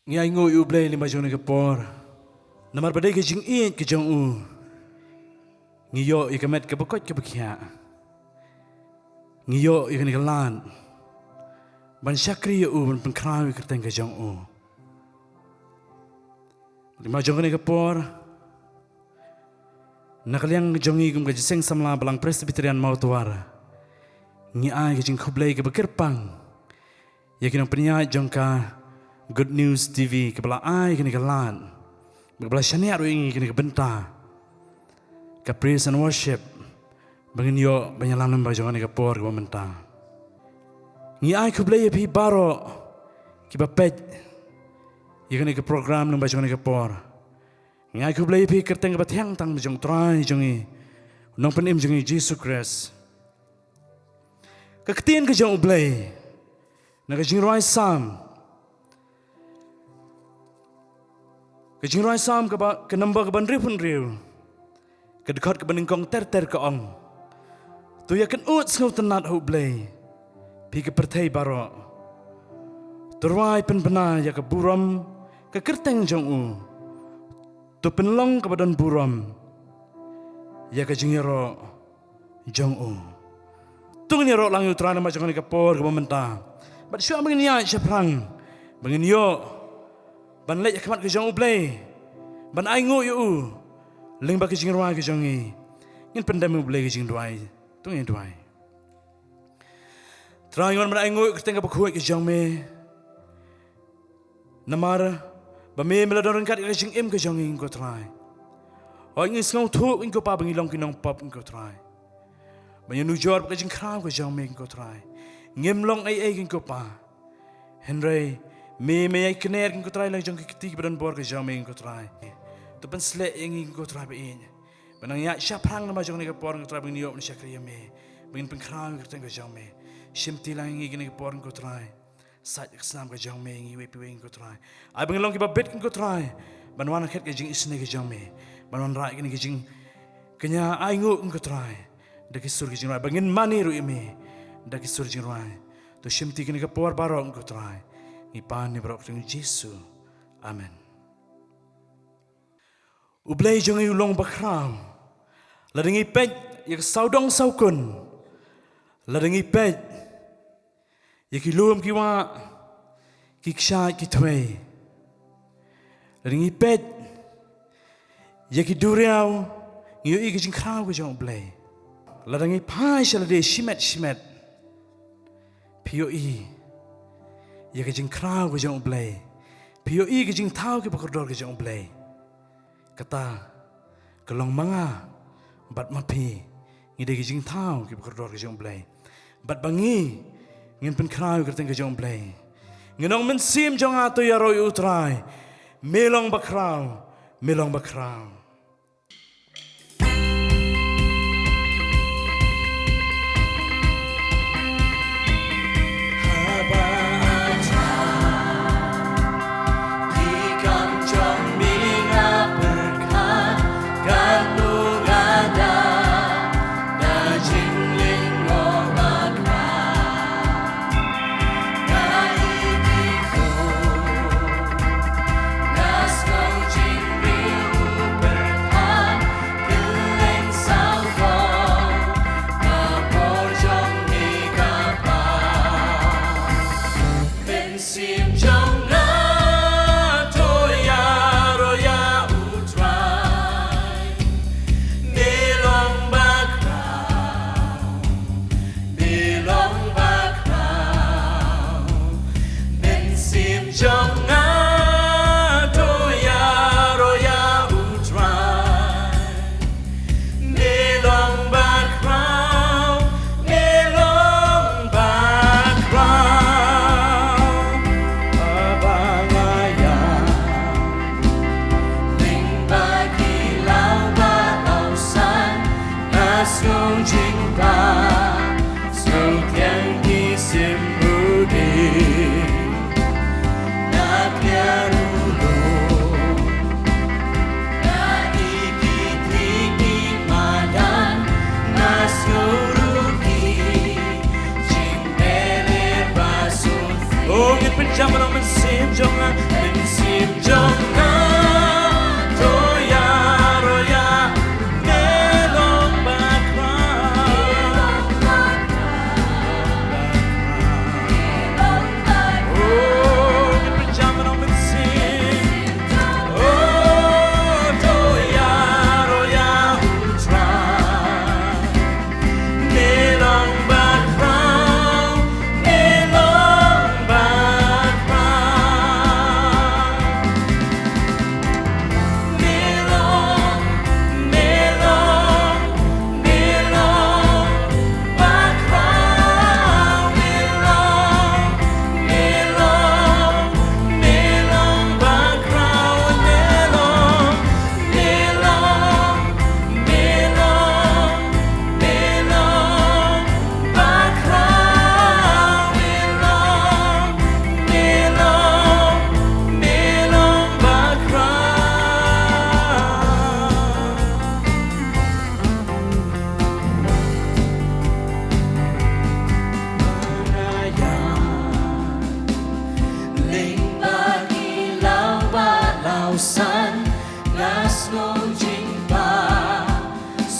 Ngai ngo yu blay lima jong ke por. Namar badai ke jing i ke jong u. Ngiyo i kemet ke bekot ke bekia. Ngiyo i ke lan. Ban syakri yu ban pengkrawi ke teng ke jong u. Lima jong ke por. Nakaliang jong i kum ke jiseng samla balang Presbyterian Mautuara. Ngi ai ke jing kublay ke bekirpang. Ya kinang penyak jong ka Good News TV kepala ai kini kelan, kepala syaniat ini kini kebenta, ke praise and worship, bangin yo banyalan lembah jangan ke por ke benta. Ngi ai kublay pi baro, kiba pet, kini ke program lembah jangan ke por. Ngi ai kublay pi kerteng ke batiang tang jong try jongi, nong penim jongi Jesus Christ. Keketian ke jong ublay, nak jing roi sam. Kejing rai sam ke nambah ke bandri pun riu. Ke dekat ke bandingkong ter ke ong. Tu ya kan ut sengau tenat hu blay. Pi ke pertai baro. Terwai pen bena ya ke buram ke kerteng jong u. Tu penlong ke badan buram. Ya ke jingiro jong u. Tu ni ro lang yu trana macam ni ke por ke mementa. Bat syua mengin ya syaprang. Mengin yo ban lek kemat ke jong ublay ban ai ngo yu ling ba ke jing roi ke jong i ngin pendam ublay ke jing roi tu ngi roi trai ngon ban ai ngo ke teng ba khu ke jong me namar ba me mela don kat ke jing im ke jong i ko trai oi ngi snong thu in ko pa bangi long ki nong pop in ko trai ba nu jor ke jing kram ke jong me ko trai ngim long ai ke ko pa Henry me ai kener ko try lang jong kiti badan bor ke jong me ko try tu pen sle ing ko try be banang ya sya prang na jong ne ko por ko try bing yo ni syakri me bing pen kram ko teng ko jong me shimti lang ing ne ko por ko try sat exam ko jong me ngi we pi ko try ai bing long ki ba bet ko try ban wan khet ke jing isne ke jong me ban wan ra ke jing kenya ai ngu ko try de ki sur ke jing ra bangin mani ru me de ki sur jing ra tu shimti ke ne ko por barong ko try Ipan ni berok dengan Yesus. Amen. Ublay jong ulong bakram. Ladengi pet yak saudong saukun. Ladengi pet yak ilum kiwa kiksha kitwe. Ladengi pet yak iduriau ngiu iki jing kraw ko jong ublay. Ladengi pai shalade shimet. Pio i ya ke jing kraw ke jong blay pio i ke jing thau ke pakordor ke jong blay kata kelong manga bat mapi ngide ke jing thau ke pakordor ke jong blay bat bangi ngin pen kraw ke teng ke jong blay nginong men sim jong ato ya roi utrai melong bakraw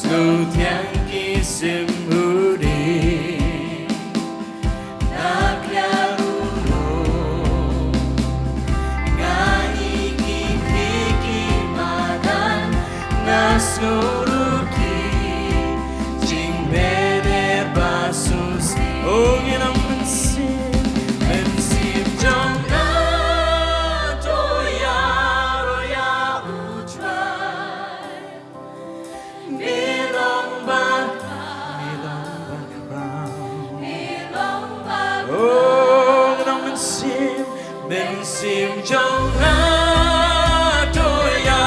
ngưu thiang ki sim hu đi na clarulo ngai ki ki madan na suruki jing beder basus oh ginang mensim jong na to ya ro ya utrai milong bak bilong bak oh ginang mensim jong na to ya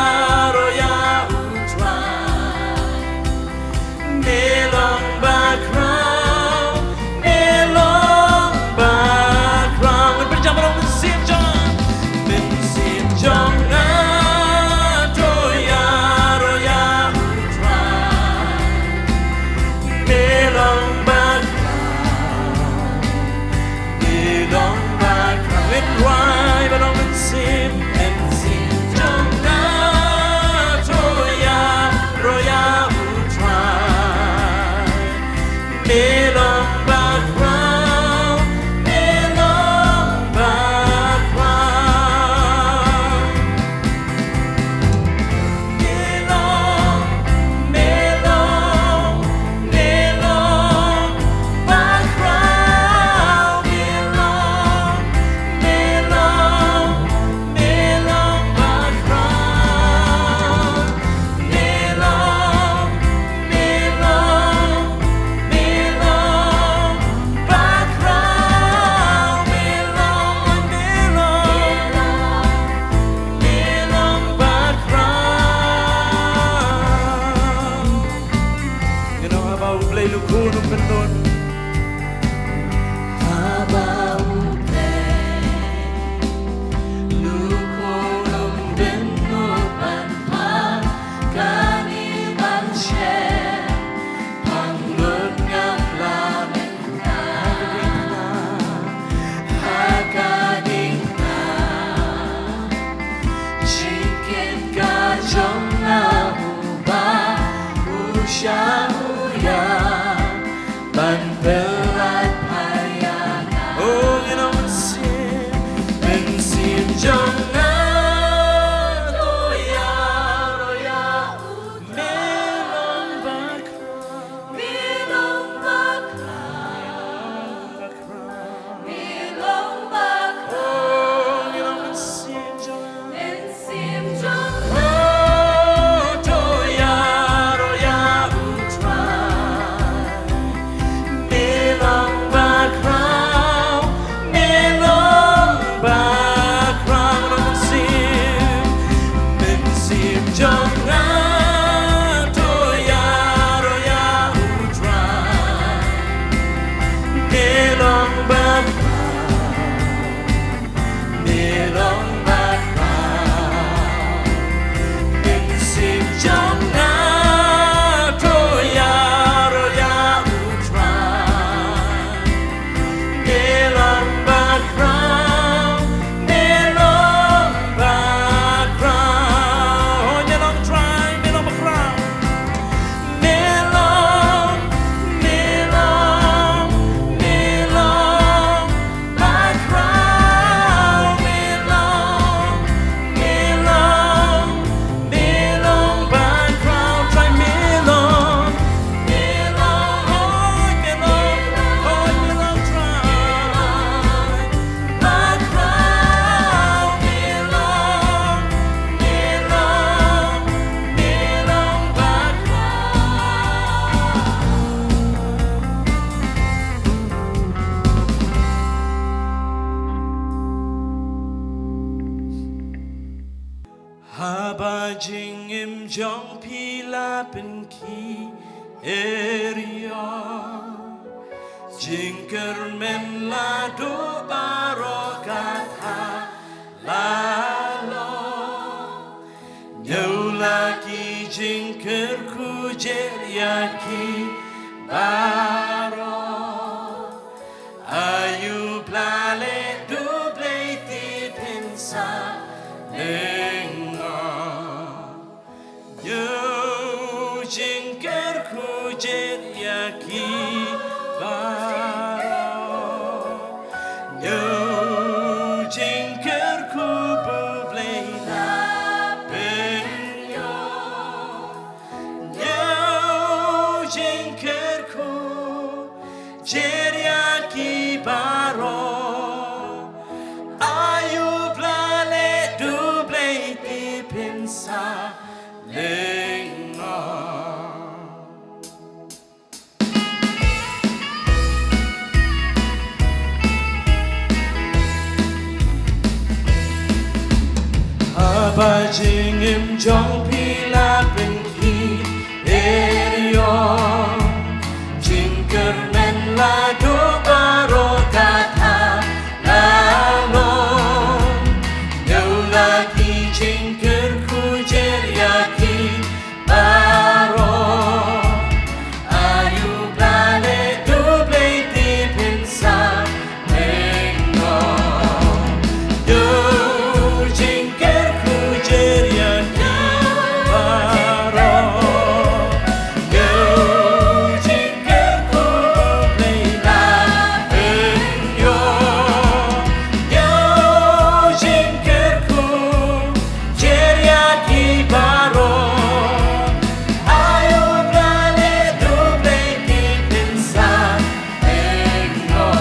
ro ya utrai milong bak berjamaah mensim jong na to ya ro ya milong bak when why but on mensim jong na to ya ro ya milong bak Lukuno pendon abau lukunum benu panpa kani banshe panglut ngam lamenta hakadingna chikin kajong na uba usha uya ban berat hayana oh ginang mensim jong na to ya ro ya milong bak bilong bakra bilong bakra oh ginang mensim jong ensim jong oh to ya ro ya utrai milong bak mensim jong na to ya ro ya milong bak mensim jong na to ya ro ya milong bak oh milong try milong bak Habajing im jong pila penki area jingker men la do barokatha lalo nyau lagi jingker ku jeriaki baro ayu plale do blati pensa Yo jingker jingkarku jeriaki baro Yo jingkarku bublena benyo Yo jingkarku jeriaki baro Ayu blale duble ti pensa lenga Aba jingim jong pila pengki erio jingker men la do baro kata lalong Yo lagi jingker ku jeriaki baro Ayu blale duble ti pensa lengo Yo jingker ku jeriaki baro Yo jingker ku bublena benyo Yo jingker ku jeriaki baro Ayo blale duble ti pensa lengo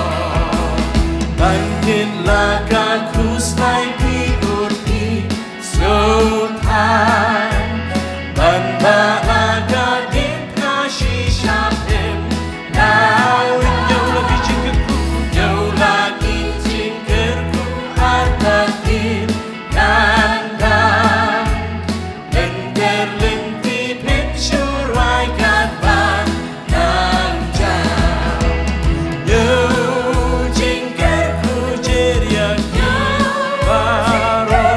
Bangkit lakaku slay pi urpi slow time Banda laga din kashi shapim Now yo lagi jingkerku Yo lagi jingkerku Atakin kandang Lengker lenti pensurai katban Nanjau Yo jingkerku jeriaki baro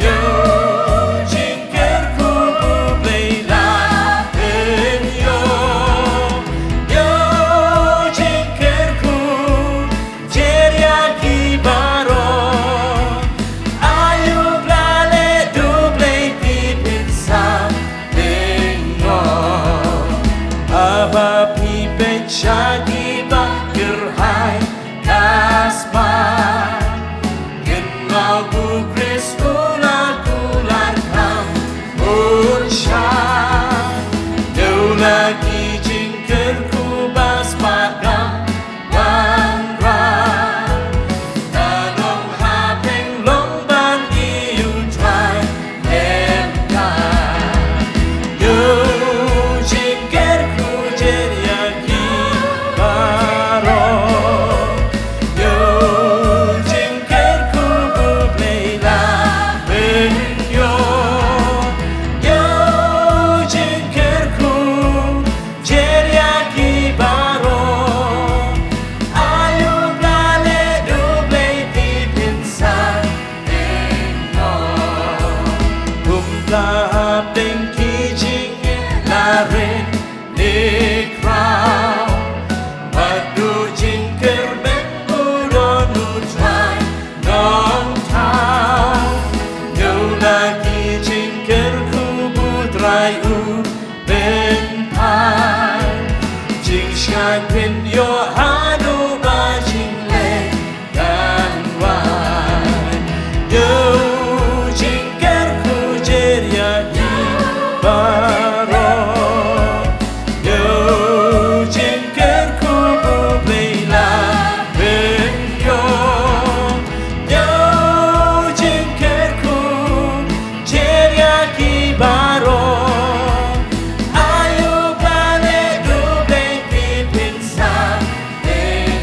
Yo jingkerku bublena benyo Yo jingkerku jeriaki baro Ayu blale duble ti pensa lengo Aba pipe shagi bakirhai kasma Genau ku kris ular kam ursha Yo lagi jingkerku bas makam wanran Tanong hapeng lomban iu try emkan Yo jingkerku jeriaki baro Yo jingkerku bublena benyo Yo jingkerku jeriaki baro Ayu blale duble ti pensa lengo Kumta hapeng kijing larin nekrau Madu jingker ben udonu try nong tau Yo lagi jingkerku putrai u ben pai Jing shan pen yo hanu ba jing le kan wai Yo jingkerku jeriaki baro Yo jingkerku bublena benyo Yo jingkerku jeriaki baro Ayu blale duble ti pensa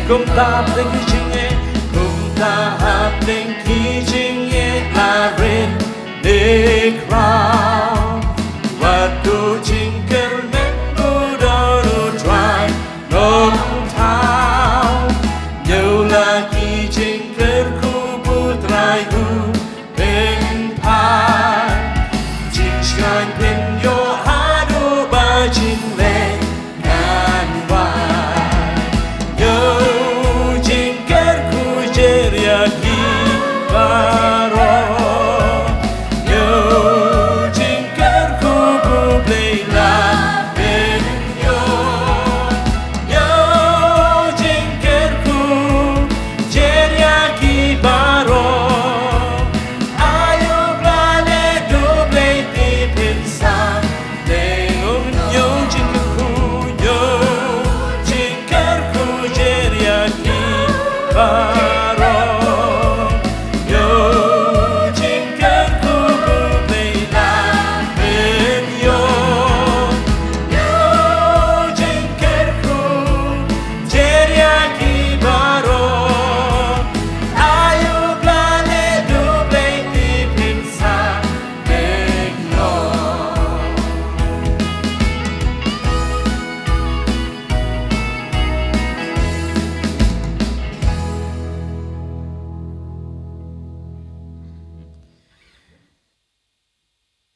Kum tapling kijinge Kum tapling kijinge larin nekrau Wadu jingker men udonu dry nong tau Yo lagi jingkerku putrai u ben pai Jing shan pen yo hadu ba jing le kan wai Yo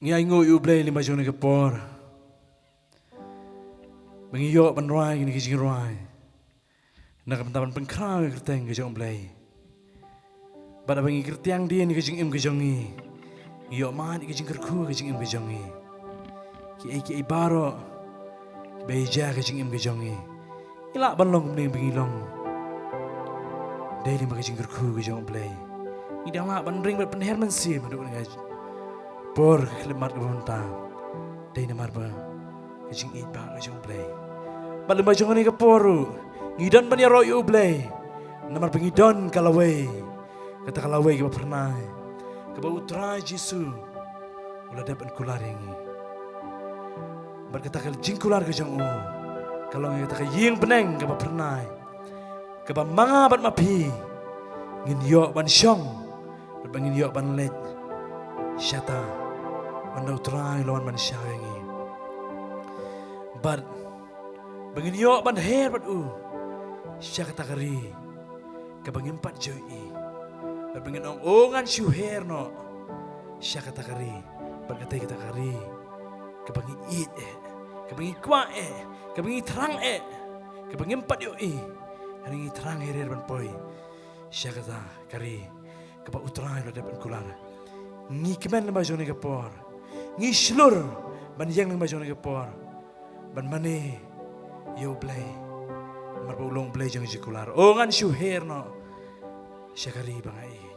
ngai ngoi ublay lima jone ke por mengiyo ban rai ni kijing rai nak taban pengkrau kerteng ke jong blay bada bangi kertiang dia ni kijing im ke jongi iyo man kijing kerku kijing im ke jongi ki baro beja kijing im ke jongi ila ban long ning bingilong daily ma kijing kerku ke jong blay idang la ban ring ban herman si maduk ngaj por klemat ke bonta dai namar ba kijing it ba ke jong blay bal ma jong ni ke poru ngidan ban ya royo blay namar pengidon kalawai kata kalawai ke pernah ke bau tra jisu ulah dapat kular ini berkata kal jingkular ke jong kalau kata ying beneng ke pernah ke ba manga bat mapi ngin yo ban syong bangin yo ban let syata bandau trai lawan ban syawengi bad bangin yo ban her bat syakata kari ke bangin pat joy bad bangin ongan syuher no syakata kari berkata kita kari ke bangin it ke bangin kwa ke bangin terang ke bangin pat yo hari terang herer ban poi syakata kari kapa utrai lo dapat kular ngi kemen lembah jone kapor ngi slur ban yang lembah jone kapor ban mane yo blay mar ulong blay jong jikular ngan syuher no syakari bangai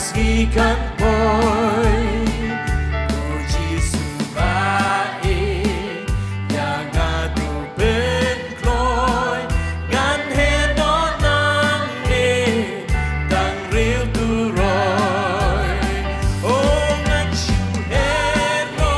Kasihkan boy puji subai yang atu ben kloy ngan heno nang ne tang riu tu roy oh ngan shu heno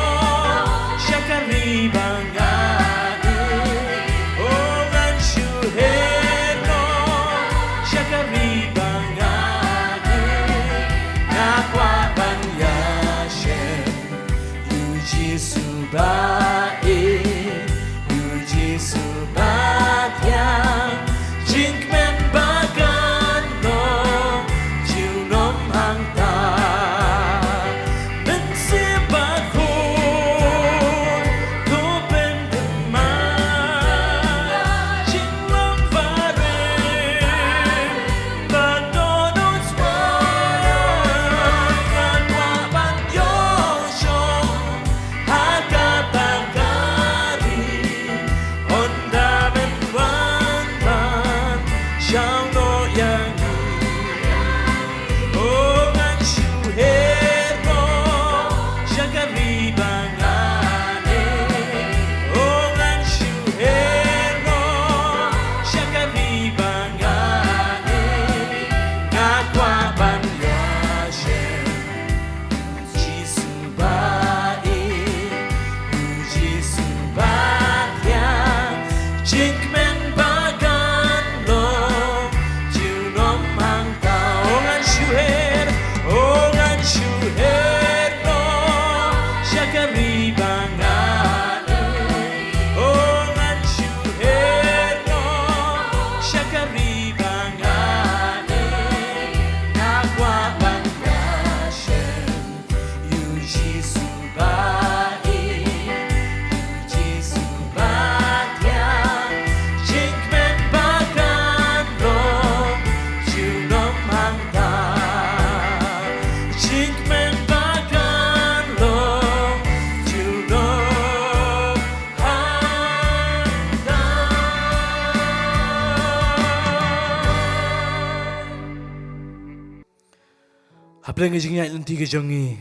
Apa yang ngejengnya nanti kejongi,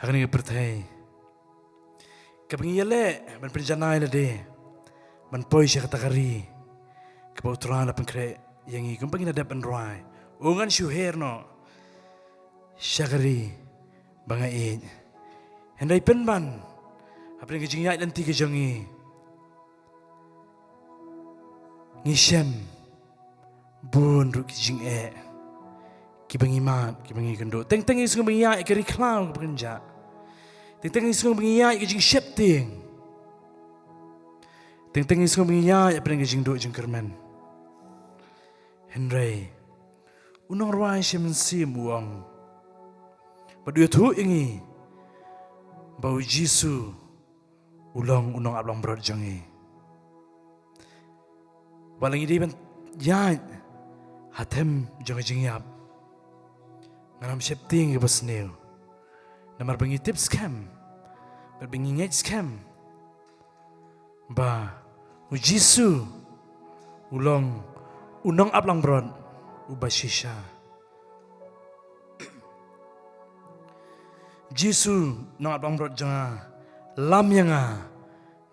akan ngejeng pertai. Kepengi yale, man perjanai lade, man poi siya katakari, kapauturan na pangkre, yang ikong pangina dapan roy, ungan syuher no, syakari, bangain, henday penban, apa yang ngejengnya nanti kejongi, ngisem, bun ruk kijing kibang iman, kibang ikendo. Teng isung bangiya ikari clown kepenja. Teng isung bangiya ikajing shifting. Teng isung bangiya apeng ikajing do jeng kermen. Henry, unang ruai siya mensim uang. Badu tu ingi, bau Jisu, ulang unang ablang berat jangi. Walang idi ban yan, hatem jeng yap. Ngaram shifting ke basnil. Namar bengi tips scam. Berbengi ngej scam. Ba ujisu ulong unang ablang bron ubashisha. Jisu nang ablang bron janga lam yanga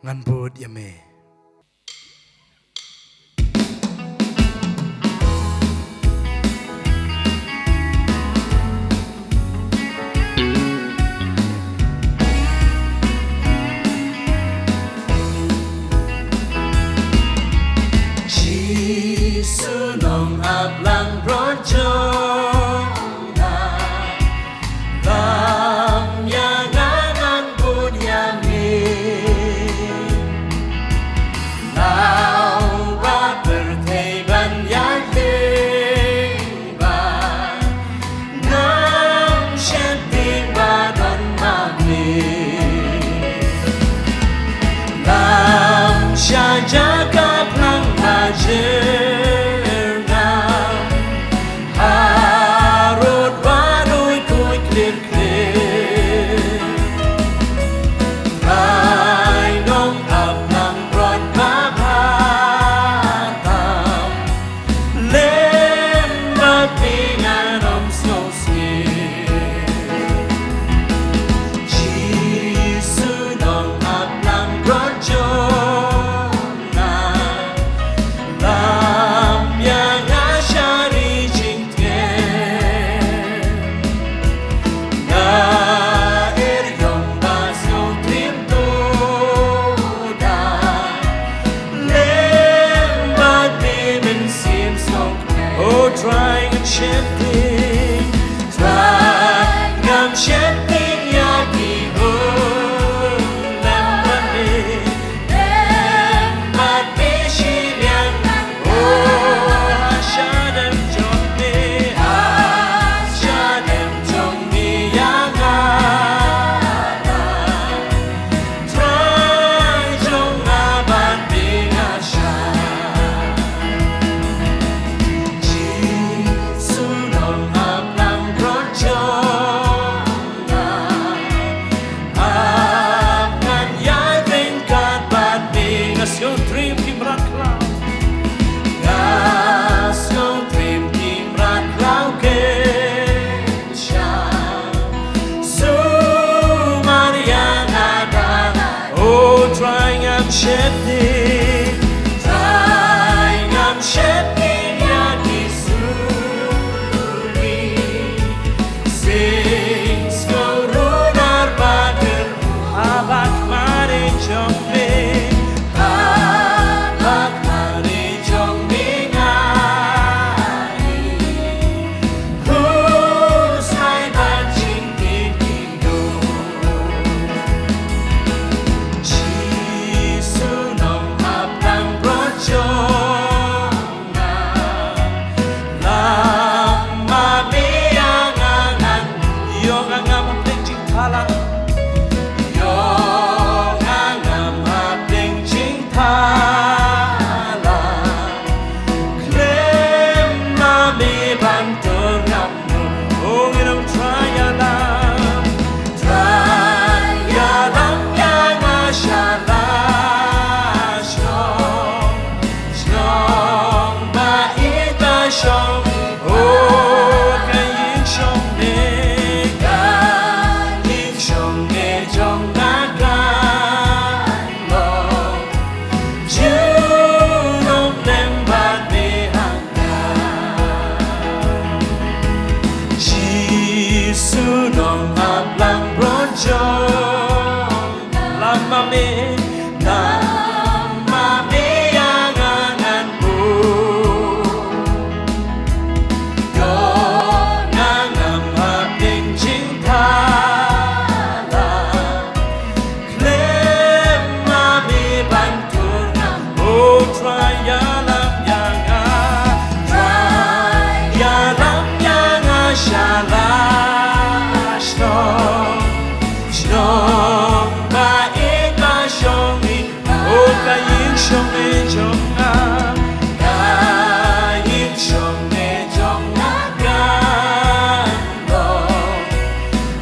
ngan bod yame. Sunong ablang brojong lam yangan bud yamin now ba berteban yakin ba nam shenting ba don mami lam syajaga plang majir trying and shifting, trying and shifting, yaki lemani, lemani shiliang, oh ashadem jongni yanga, try jong abat bingasha. Yung dream kimrat klaw Gas yung dream kimrat klaw Kensya Sumarian adana Oh, trying I'm shifting Trying I'm shifting Yaki suri Sings korunar bager Habak mare jombe Show, oh, can you show me? nong hablang bronjong lama me yang anganku yo ngangam haping cinta lah klaim mami bantu nam oh try yalam yang Shalah Shnong Baik Bashongin Oh Kaying Shong Ne Jong Na Kaying Shong Ne Jong Na Gandong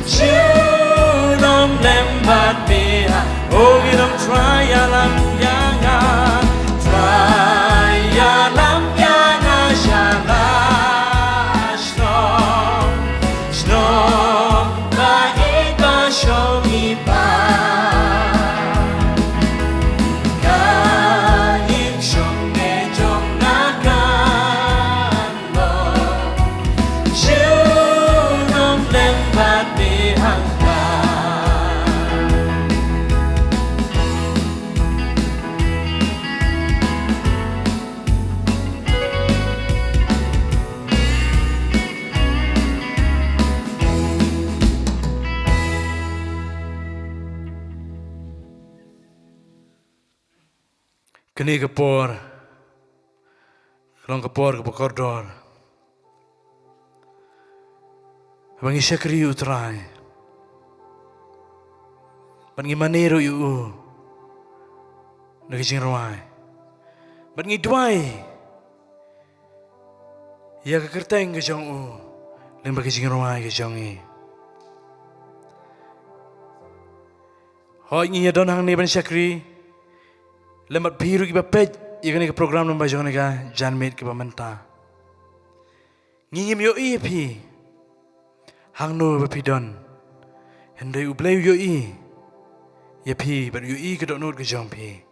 Junom Lembat Beha Oh Ginong Try Alam Yanga Try Alam Yanga Shalah Kini kepor, kalau kepor kordor, bangi syakri utrai, bangi manero yu, naging rawai, bangi duai, ya kekerteng ke jong u, lembag kejing rawai ke jong i. Hoi ngi don hang ni ban syakri. Lembat biru kita pej, ikan ke program lembah jangan ke janmit ke pementa. Ngingim yo pi, hang no bapidon, hendai ublay yo ya pi, but yo ke dok not ke jang pi,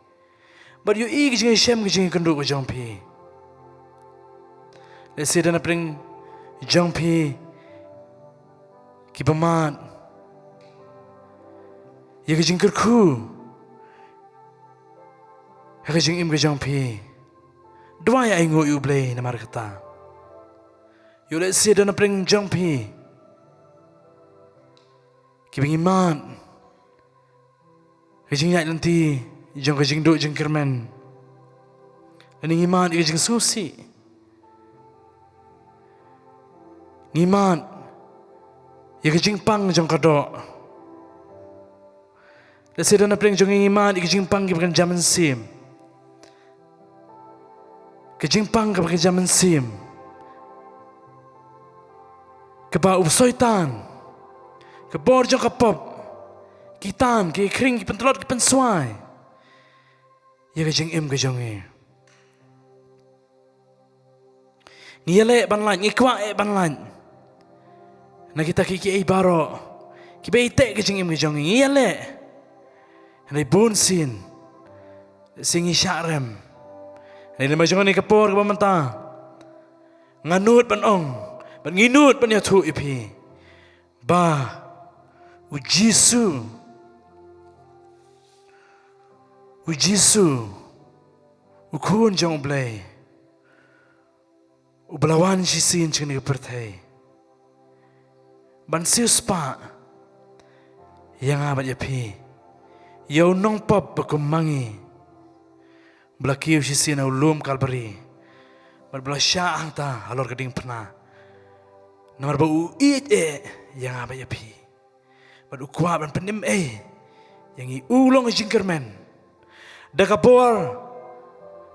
but yo ke jangan shem ke jangan kenduk ke jang pi. Let's say dan apring jang pi, ki pemat, ya ke jangan kerku. Hekajing im kejang pi, dua ya ingo yu blay namar kata. Yu let's say dan apring jang pi, kibing iman, kejing yak nanti, jang kejing duk jang kermen, laning iman kejing susi, iman, ya kejing pang jang kadok. Let's say dan apring jang iman kejing pang kibakan zaman sim. Kejimpang ke zaman sim, kebau soitan, kebor jong kapop, kitan, ke kering, ke pentelot, ke pensuai, ya kejeng im kejong e. Ngiyale banlan, ngikwa banlan, na kita kiki baro, kibe ite kejeng im kejong e. Ngiyale, na bunsin, singi syarem. Ini macam ni kepor ke pementa, nganut panong, nginut panyatu ipi, ba, ujisu, ukun jang ublay, ublawan sisin cini kepertai, bansius pa, yang abat ipi, yau nong pop berkemangi. Belakiu sisi na ulum kalbari, berbela syang ta alor keding pernah, namar bau yang apa ya pi, badu kuat dan penim yang i ulong jingkermen, dah kapor,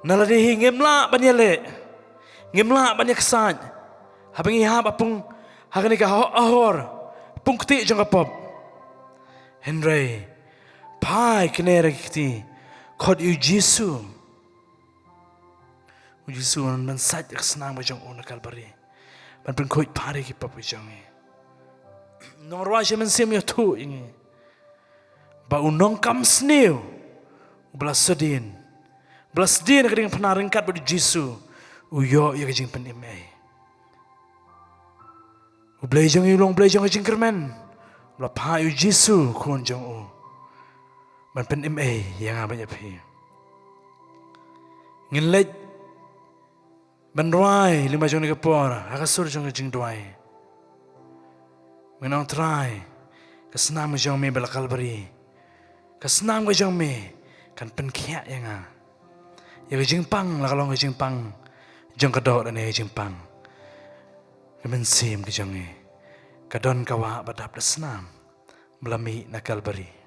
naladi ngemla banyale, ngemla banyak kesan, habang ihap apung hakan ika ahor, pungkti jang kapop, Henry, pai kenera kiti, kod yu Jisu. Ujisun dan saja kesenang bajang ona kalbari, dan pengkoi pari kita bajangi. Norwa jaman sim ya tu ini, ba unong kam snew, belas sedin kadang pernah rengkat bagi Jisu, uyo ya kajing penimai. Ublay jong ilong blay jong jing kermen. Ula pa yu Jesu kon jong o. Man pen MA yang abanya pi. Ngin lej ban roi lima jong ni kapor akasur jong jing doi. Menang try kasnam jong me bela Kalbari. Kasnam jong me kan pen kia yang a. Ya jing pang la kalong jing pang. Jong kadok dan jing pang. Kemen sim ke jong e. Kadon kawa badap dasnam melami na Kalbari.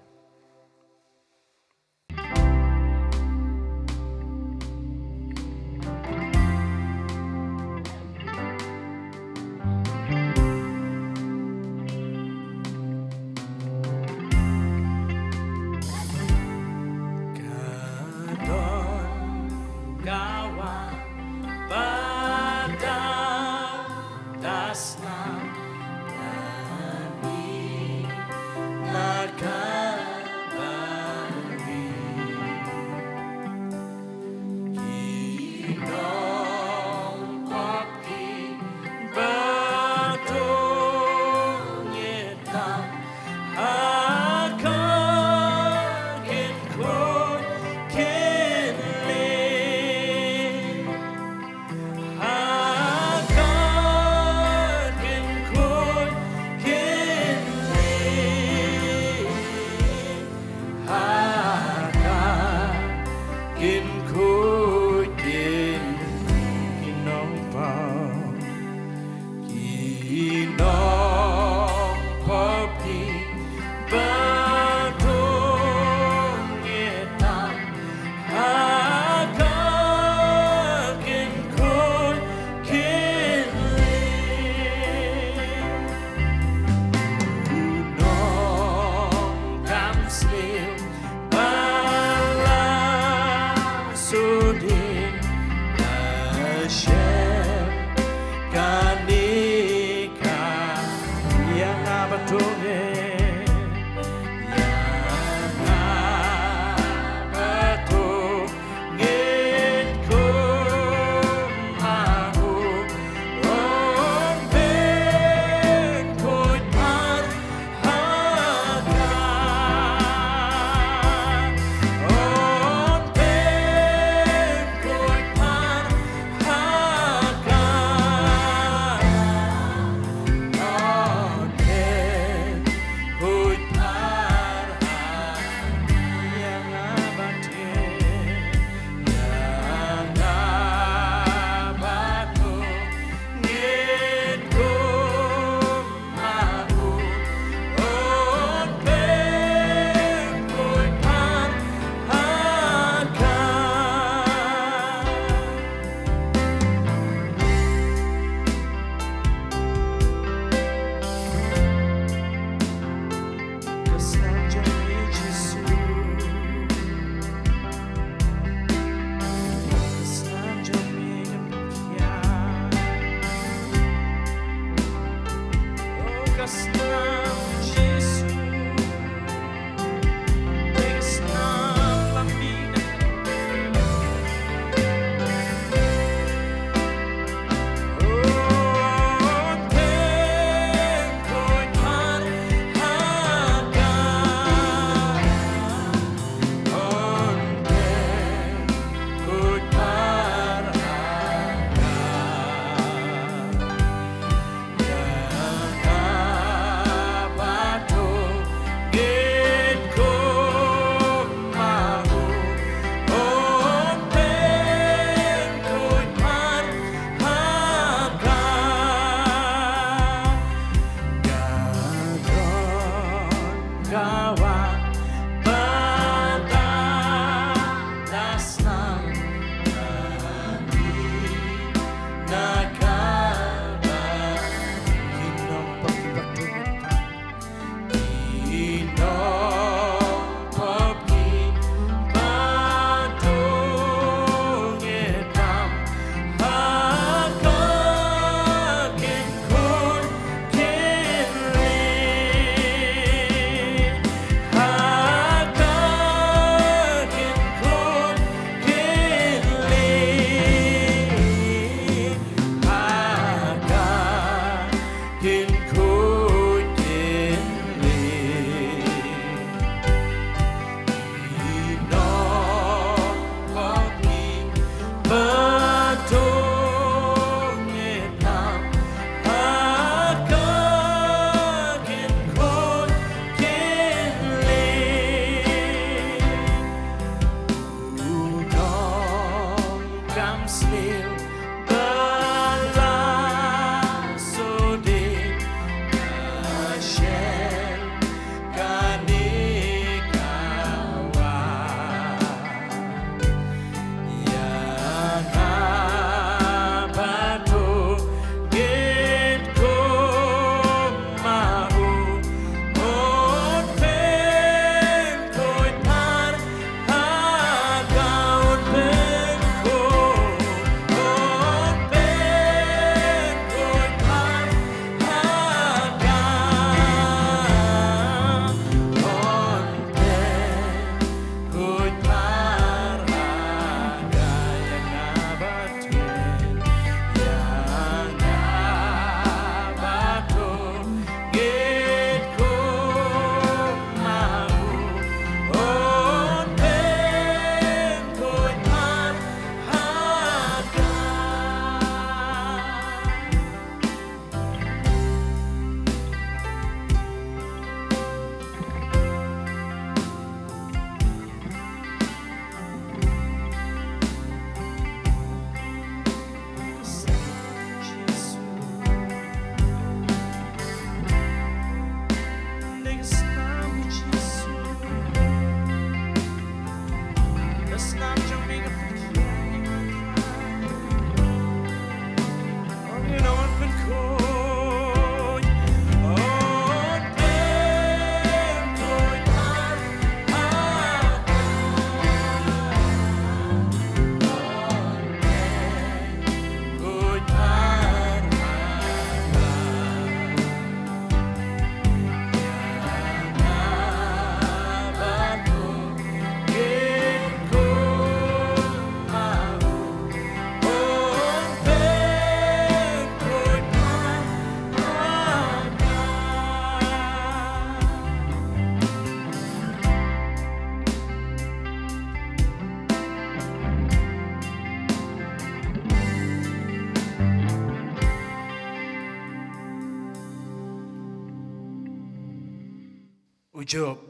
Ujob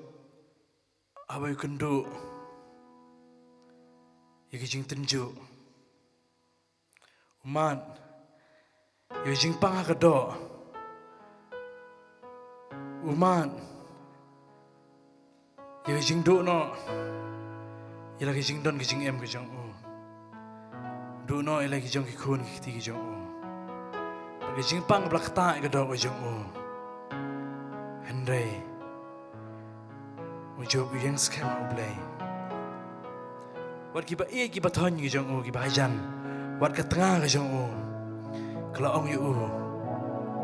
abai kendo yagijing tenju uman yagijing pangakado uman yagijing do no yagijing don gijing em gijong u do no yagijing kikun kiti gijong u gijing pang blakta gado gijong u Henry Ujob yang skema ublay. Wat kiba kiba thon gijong u kiba hajan. Wat ka tengah gijong u. Kalau ong yu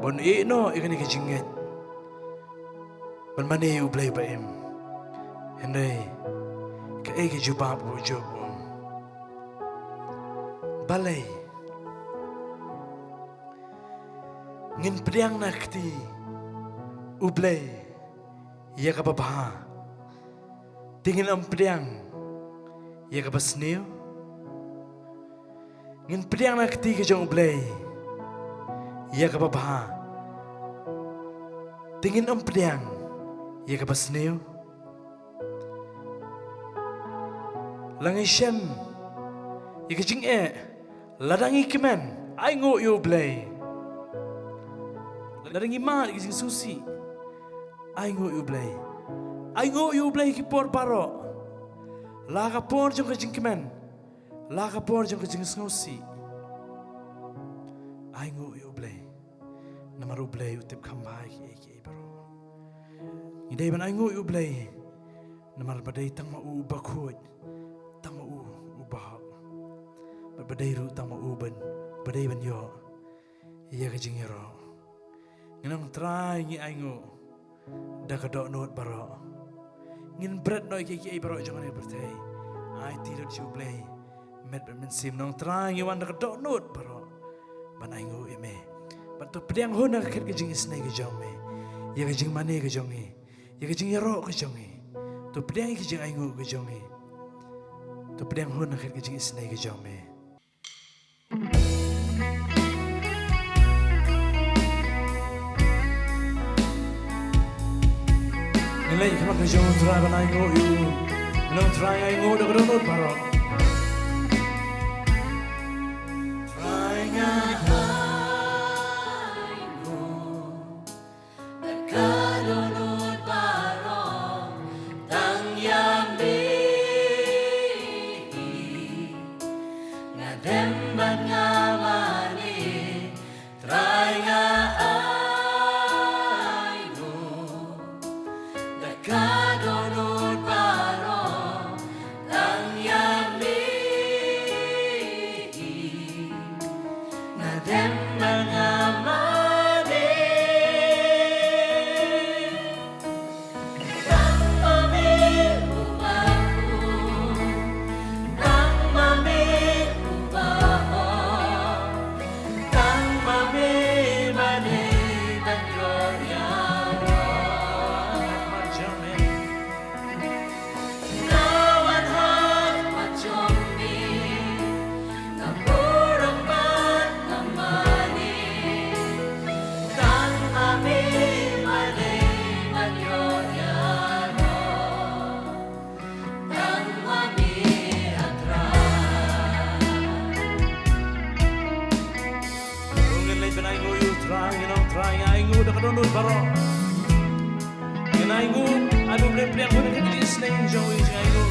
bon no ikani gijinget. Bon mane ublay ba em. Henry ka gijuba bu Ujob. Balay. Ngin priang nakti ublay. Ya ka babaha. Tingin ang priang, ya kabas niyo. Ngin priang na kati ka diyang ublay, ya kababaha. Tingin ang priang, ya kabas niyo. Langay siyem, ya kajing ladangi kimen, ay ngo yu ublay. Ladangi mat, kising susi, ay ngo yu ublay. Ay ngo yu blay kipor paro. Laka por jong kajing kemen. Laka por jong kajing sngosi. Ay ngo yu blay. Namaru blay utip kambay ki paro. Idai ban ay ngo yu blay. Namar badai tang mau bakut. Tang mau ubah. Badai ru tang mau ban. Badai ban yo. Iya kajing yero. Nginang try ngi ay ngo. Da kadok not paro. Ngin berat noi kiki baro jangan bertai. Ai tidak jublay. Met bermensim nong terang yawan dak dok not baro. Banai ngo eme. Bantu pedang hona ket kejing isnai ke jome. Ya kejing mane ke jonge. Ya kejing yaro ke jonge. Tu pedang kejing ai ngo ke jonge. Tu pedang hona ket kejing isnai ke jome. Nilai kamak kejong try banai ngo yu. Nong try ai ngo dak not baro. Try nga ay mo Nagkadunod baro Tang yambi Nga demban nga mani Try nga ay mo Nagkadunod baro Tang yambi Nga demban nga mani Tang mami umaku Tang mami umaho Tang mami mani banyoryaro Nawan hat machomi Napurang bat namani Tang mami mani banyoryaro Tang mami atras Nilai banai ngo yu try nong try ai ngo dak not baro. Ngin ai ngo adu blay priang hona ket kejing isnai ke jong ai ngo.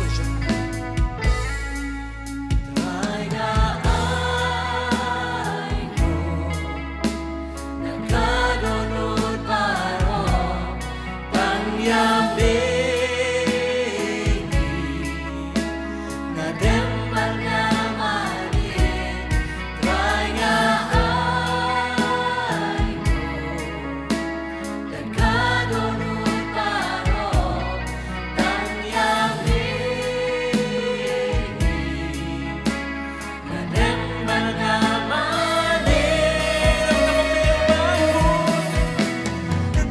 Try nga ay mo Nagkadunod baro Tang yambi Nga demban nga mani Try nga ay mo Nagkadunod baro Tang yambi Nga demban nga mani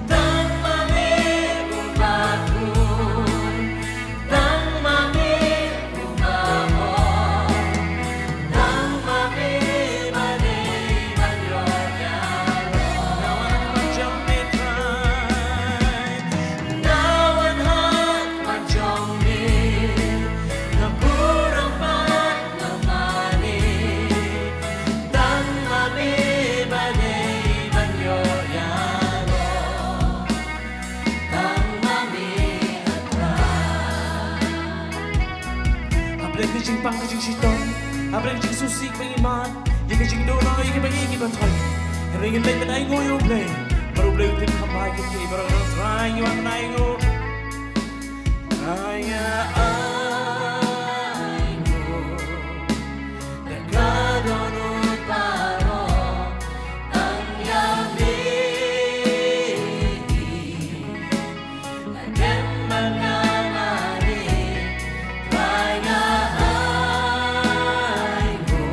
Tang mami umaku Yang kejing pang kejing siton Apa yang kejing susik pengiman Yang kejing dono yang kejing ingin bantoy Yang ingin lain dan aingo yung play Baru play utin kamay kiti Baru nang try yung aingo Kaya aingo Nagkadonot paro Ang yami Nagemman nga mali Kaya aingo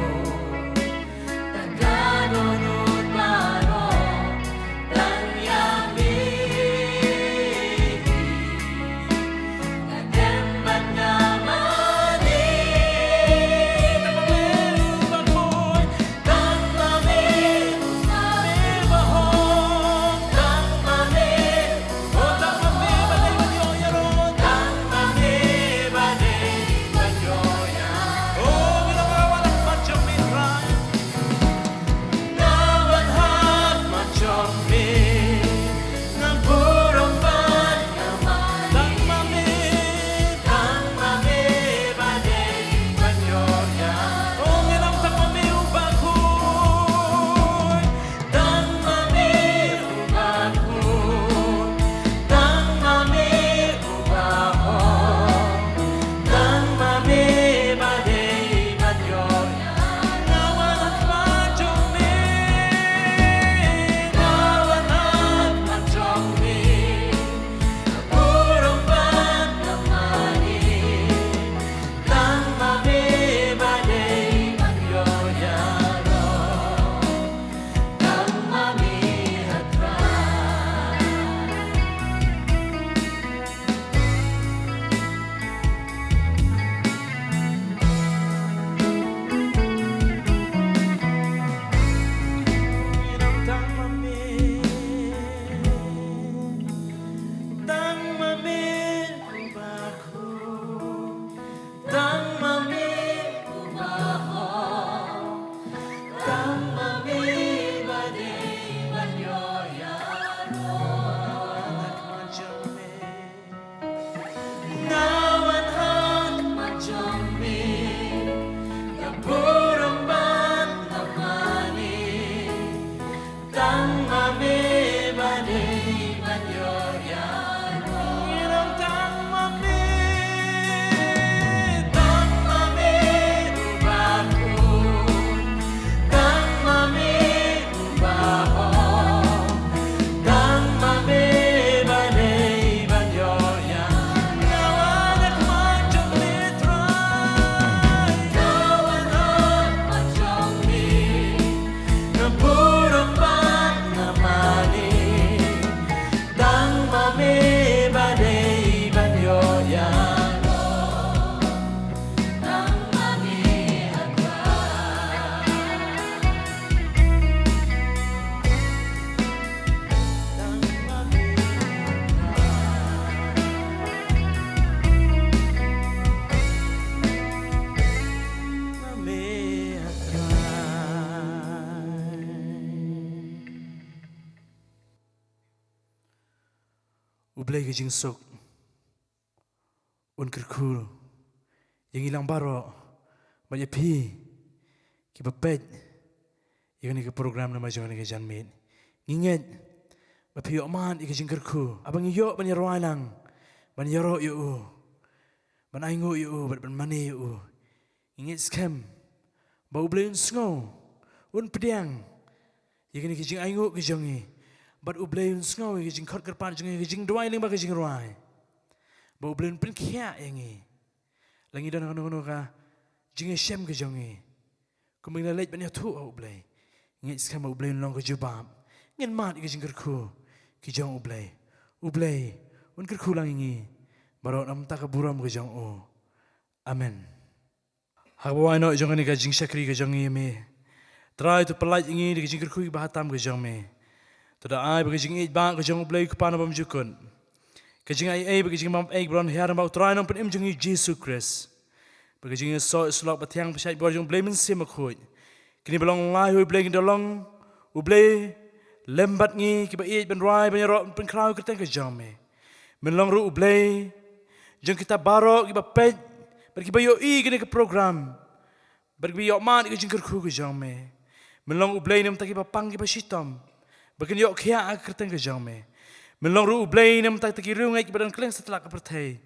Nagkadonot paro Ang yami Nagemman nga mali Nagpameluban ko'y Tang mami Mibahong Tang mami O tang mami Balay banyoyaro Tang mami Balay banyoya O ginagawan at macam mitray Nawanhat macam mit Nang burong ban Tang mami Balay banyoya O ginang tang mami ubakoy Tang mami ubakoy Tang mami ubahon Tang mami balay banyoya Nawanat macam mit Nawanat macam mit Burong ban namani Tang mami balay banyoya Tang mami hatray Tang mami ubako Tang mami ubahon Tang mami balay banyoya Nawanat macam mit Nawanhat macam mit Naburong ban namani Tang mami balay banyoya Nginang tang mami ubako Tang mami ubahon Tang mami balay banyoya Nawanat macam mitray Nawanat macam mit Naburong ban namani Tang mami balay banyoya Tang mami hatray Tang mami Ublay kejing sok Un kerkul Yang ilang baro Banyak pi Kibapet Yang ni ke program nama jangan ke janmit Nginget Bapi yok man ikejing kerkul Abang yok banyak rualang Banyak yorok yu Ban aingo yu Ban mani yu Inget scam Bau ublay un sngau Un pediang Yang ni kejing aingo kejangi Bat ublay un sngau kejing khot kerpan jangi kejing duai ling ba kejing ruai Bau ublay un pen kia yangi Langi dan kono ka jinge shem kejangi Kuming la lej banyak tu ublay Inget scam ublay un long kejubab Ngen mat kejing kerku Kejang ublay un kerku lang ingi Barot am tak buram kejang o Amen Hakbawai no jangan ni kejing syakri kejang me Try tu pelaj ingi di kejing kerku bahatam kejang me Tada ai bagi jing ba ka jong blay ko pa na bam jukon. Ka jing ai bagi jing bam ai bron hiar ba try no pen im jing Jesus Christ. Bagi jing so slok batyang pasai bor jong blay men sim khoi. Kini belong lai hui blay dolong u blay lembat ngi ki ba i ben rai ben ro pen kraw ka teng ka jong me. Men long ru u blay jong kita baro ki ba pej berkibayo gini ke program, berkibayo man ke jingkar ku ke jang me, melong ublay nam taki papang ke pasitam, berkin yo kia akerten ke jang me, melong ru ublay nam taki rungai ke badan keleng setelah ke pertai,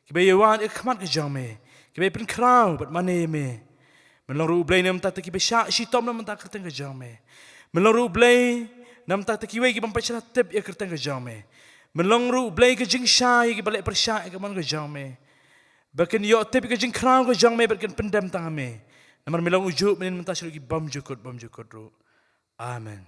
kibayo wan ikmat ke jang me, kibayo pen krau bat mane me, melong ru ublay nam taki besyak sitam nam tak akerten ke jang me, melong ru ublay nam taki wei ke pampacana tip ya akerten ke jang me. Melong ru blay ke jing syai ke balik persyai ke man ke jang me. Bakin yo tip ke jing krau ke jang me bakin pendam tang me. Namar melong ujuk menin mentas lagi bam jukut ru. Amen.